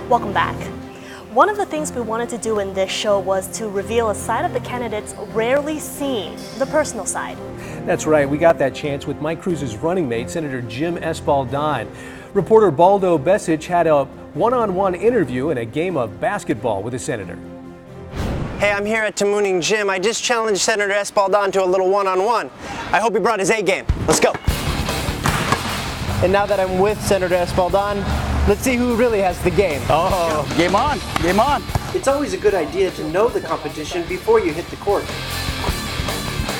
Welcome back. One of the things we wanted to do in this show was to reveal a side of the candidates rarely seen, the personal side. That's right. We got that chance with Mike Cruz's running mate, Senator Jim Espaldon. Reporter Baldo Besic had a one-on-one interview in a game of basketball with the senator. Hey, I'm here at Tamuning Gym. I just challenged Senator Espaldon to a little one-on-one. I hope he brought his A game. Let's go. And now that I'm with Senator Espaldon, let's see who really has the game. Oh, game on, game on. It's always a good idea to know the competition before you hit the court.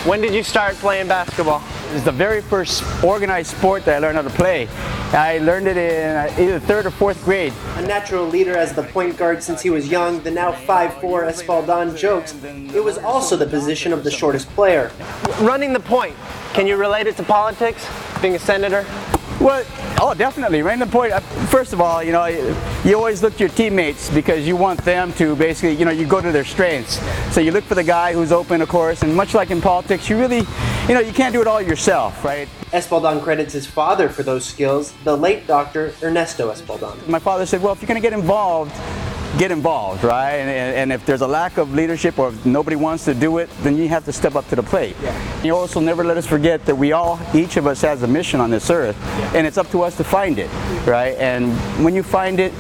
When did you start playing basketball? It's the very first organized sport that I learned how to play. I learned it in either 3rd or 4th grade. A natural leader as the point guard since he was young, the now 5'4" Espaldon jokes it was also the position of the shortest player. Running the point, can you relate it to politics, being a senator? Well, oh, definitely. Right in the point. First of all, you always look to your teammates because you want them to basically, you go to their strengths. So you look for the guy who's open, of course, and much like in politics, you really, you can't do it all yourself, right? Espaldon credits his father for those skills, the late Dr. Ernesto Espaldon. My father said, well, if you're going to get involved, right? And if there's a lack of leadership or if nobody wants to do it, then you have to step up to the plate. Yeah. You also never let us forget that each of us has a mission on this earth, and it's up to us to find it, right? And when you find it,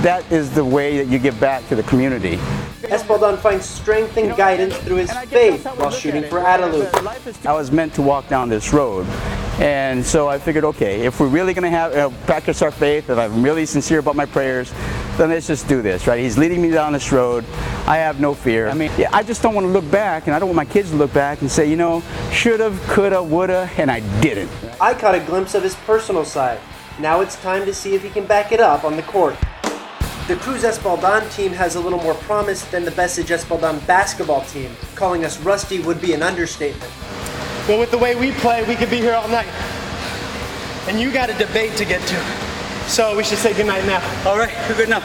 that is the way that you give back to the community. Espaldon finds strength and guidance through his faith while shooting for Adelute. I was meant to walk down this road, and so I figured, okay, if we're really going to practice our faith, if I'm really sincere about my prayers, then let's just do this, right? He's leading me down this road. I have no fear. I just don't want to look back, and I don't want my kids to look back and say, should've, coulda, woulda, and I didn't. I caught a glimpse of his personal side. Now it's time to see if he can back it up on the court. The Cruz Espaldon team has a little more promise than the Besic Espaldon basketball team. Calling us rusty would be an understatement. Well, with the way we play, we could be here all night. And you got a debate to get to. So we should say goodnight now. All right, we're good now.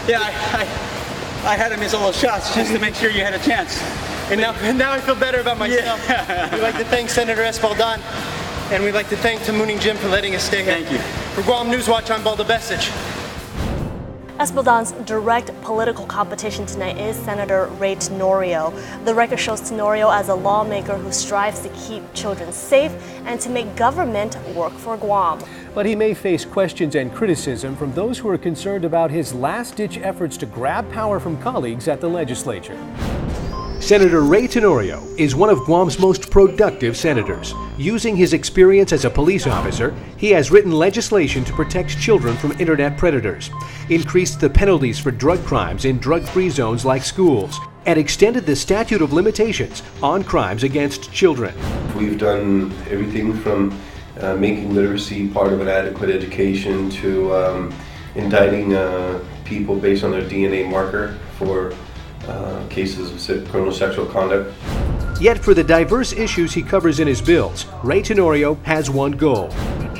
Yeah, I had to miss all those shots just to make sure you had a chance. And now I feel better about myself. Yeah. We'd like to thank Senator Espaldon, and we'd like to thank Tamuning Gym for letting us stay here. Thank you. For Guam News Watch, I'm Baldo Besic. Espaldon's direct political competition tonight is Senator Ray Tenorio. The record shows Tenorio as a lawmaker who strives to keep children safe and to make government work for Guam. But he may face questions and criticism from those who are concerned about his last-ditch efforts to grab power from colleagues at the legislature. Senator Ray Tenorio is one of Guam's most productive senators. Using his experience as a police officer, he has written legislation to protect children from internet predators, increased the penalties for drug crimes in drug-free zones like schools, and extended the statute of limitations on crimes against children. We've done everything from making literacy part of an adequate education to indicting people based on their DNA marker for cases of criminal sexual conduct. Yet for the diverse issues he covers in his bills, Ray Tenorio has one goal.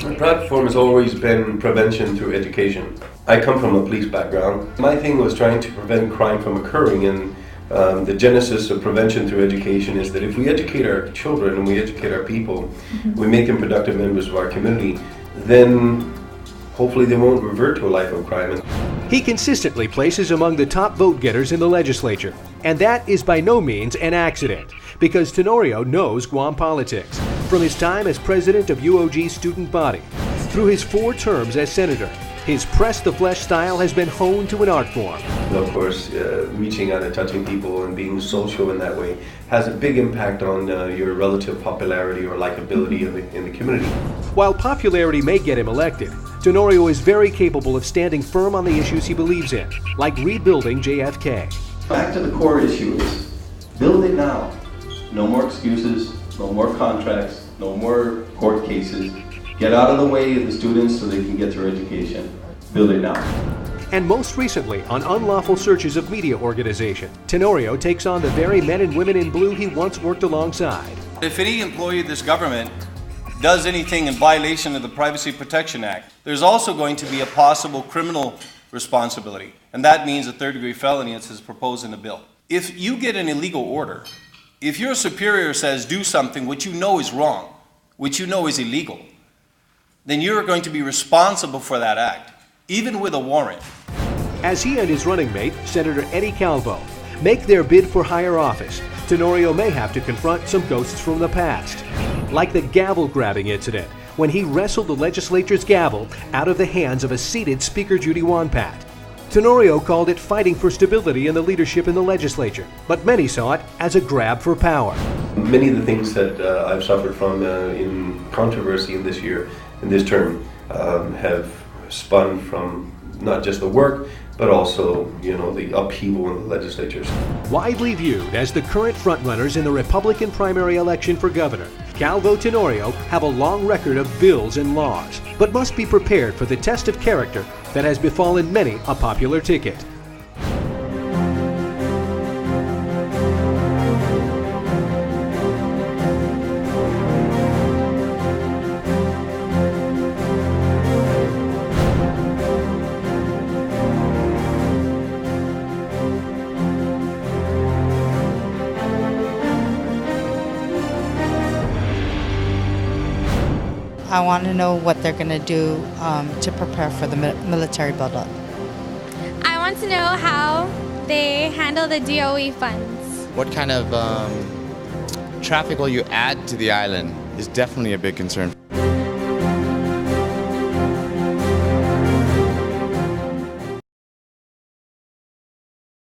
My platform has always been prevention through education. I come from a police background. My thing was trying to prevent crime from occurring, and the genesis of prevention through education is that if we educate our children and we educate our people, we make them productive members of our community, then hopefully they won't revert to a life of crime. He consistently places among the top vote-getters in the legislature, and that is by no means an accident, because Tenorio knows Guam politics. From his time as president of UOG's student body, through his 4 terms as senator, his press-the-flesh style has been honed to an art form. Of course, reaching out and touching people and being social in that way has a big impact on your relative popularity or likability in the community. While popularity may get him elected, Tenorio is very capable of standing firm on the issues he believes in, like rebuilding JFK. Back to the core issue is, build it now. No more excuses, no more contracts, no more court cases. Get out of the way of the students so they can get their education. Build it now. And most recently, on unlawful searches of media organization, Tenorio takes on the very men and women in blue he once worked alongside. If any employee of this government does anything in violation of the Privacy Protection Act, there's also going to be a possible criminal responsibility. And that means a 3rd-degree felony as is proposed in the bill. If you get an illegal order, if your superior says do something which you know is wrong, which you know is illegal, then you're going to be responsible for that act, even with a warrant. As he and his running mate, Senator Eddie Calvo, make their bid for higher office, Tenorio may have to confront some ghosts from the past, like the gavel-grabbing incident, when he wrestled the legislature's gavel out of the hands of a seated Speaker Judy Wonpat. Tenorio called it fighting for stability in the leadership in the legislature, but many saw it as a grab for power. Many of the things that I've suffered from in controversy in this term, have spun from not just the work, but also, the upheaval in the legislatures. Widely viewed as the current frontrunners in the Republican primary election for governor, Calvo Tenorio have a long record of bills and laws, but must be prepared for the test of character that has befallen many a popular ticket. I want to know what they're going to do to prepare for the military buildup. I want to know how they handle the DOE funds. What kind of traffic will you add to the island is definitely a big concern.